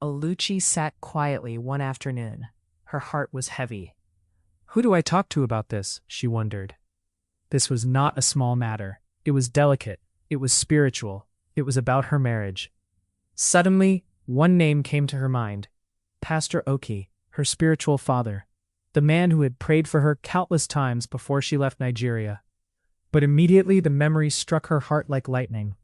Oluchi sat quietly one afternoon. Her heart was heavy. Who do I talk to about this? She wondered. This was not a small matter. It was delicate. It was spiritual. It was about her marriage. Suddenly, one name came to her mind. Pastor Okey, her spiritual father. The man who had prayed for her countless times before she left Nigeria. But immediately the memory struck her heart like lightning.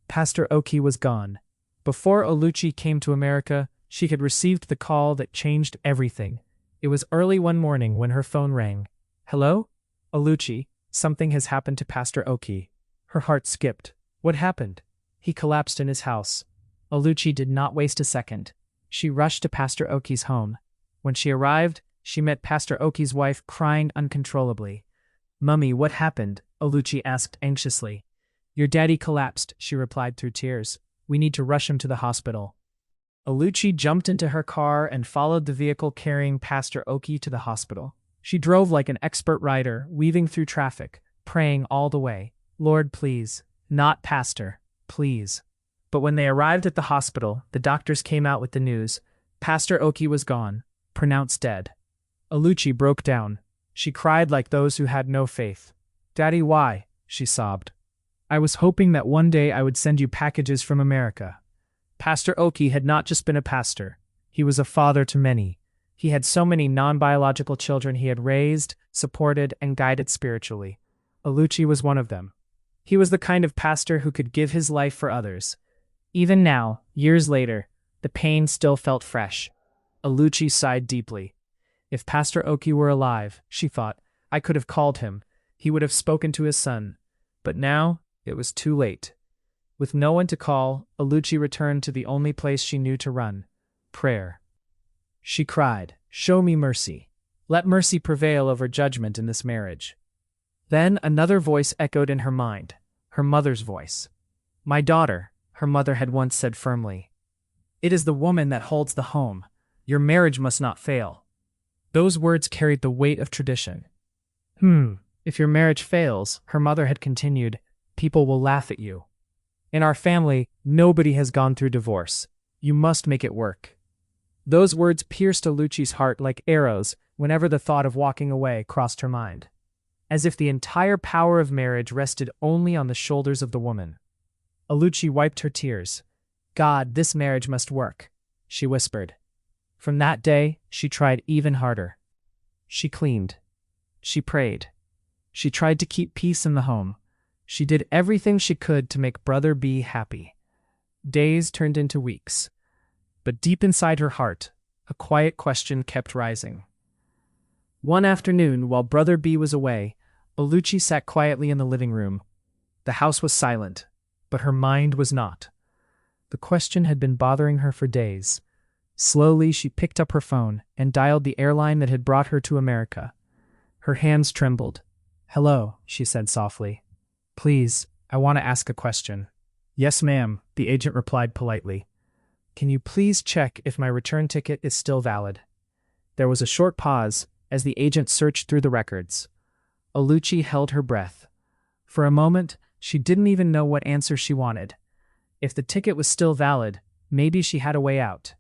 Pastor Okey was gone. Before Oluchi came to America, she had received the call that changed everything. It was early one morning when her phone rang. Hello? Oluchi, something has happened to Pastor Okey. Her heart skipped. What happened? He collapsed in his house. Oluchi did not waste a second. She rushed to Pastor Okey's home. When she arrived, she met Pastor Okey's wife crying uncontrollably. Mummy, what happened? Oluchi asked anxiously. Your daddy collapsed, she replied through tears. We need to rush him to the hospital. Oluchi jumped into her car and followed the vehicle carrying Pastor Okey to the hospital. She drove like an expert rider, weaving through traffic, praying all the way. Lord, please. Not Pastor. Please. But when they arrived at the hospital, the doctors came out with the news. Pastor Okey was gone, pronounced dead. Oluchi broke down. She cried like those who had no faith. Daddy, why? She sobbed. I was hoping that one day I would send you packages from America. Pastor Okey had not just been a pastor. He was a father to many. He had so many non-biological children he had raised, supported, and guided spiritually. Oluchi was one of them. He was the kind of pastor who could give his life for others. Even now, years later, the pain still felt fresh. Oluchi sighed deeply. If Pastor Okey were alive, she thought, I could have called him. He would have spoken to his son. But now, it was too late. With no one to call, Oluchi returned to the only place she knew to run. Prayer. She cried, Show me mercy. Let mercy prevail over judgment in this marriage. Then another voice echoed in her mind, her mother's voice. My daughter, her mother had once said firmly. It is the woman that holds the home. Your marriage must not fail. Those words carried the weight of tradition. If your marriage fails, her mother had continued, people will laugh at you. In our family, nobody has gone through divorce. You must make it work. Those words pierced Oluchi's heart like arrows whenever the thought of walking away crossed her mind. As if the entire power of marriage rested only on the shoulders of the woman. Oluchi wiped her tears. God, this marriage must work, she whispered. From that day, she tried even harder. She cleaned. She prayed. She tried to keep peace in the home. She did everything she could to make Brother B happy. Days turned into weeks. But deep inside her heart, a quiet question kept rising. One afternoon, while Brother B was away, Oluchi sat quietly in the living room. The house was silent, but her mind was not. The question had been bothering her for days. Slowly, she picked up her phone and dialed the airline that had brought her to America. Her hands trembled. Hello, she said softly. Please, I want to ask a question. Yes, ma'am, the agent replied politely. Can you please check if my return ticket is still valid? There was a short pause as the agent searched through the records. Oluchi held her breath. For a moment, she didn't even know what answer she wanted. If the ticket was still valid, maybe she had a way out.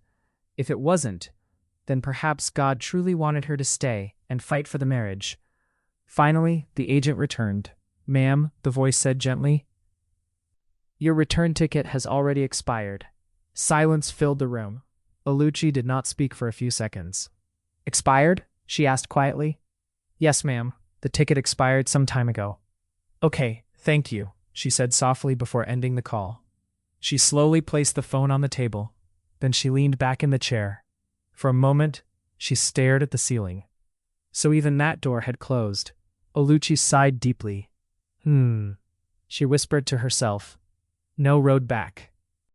If it wasn't, then perhaps God truly wanted her to stay and fight for the marriage. Finally, the agent returned. Ma'am, the voice said gently. Your return ticket has already expired. Silence filled the room. Oluchi did not speak for a few seconds. Expired? She asked quietly. Yes, ma'am. The ticket expired some time ago. Okay, thank you, she said softly before ending the call. She slowly placed the phone on the table. Then she leaned back in the chair. For a moment, she stared at the ceiling. So even that door had closed. Oluchi sighed deeply. She whispered to herself. No road back.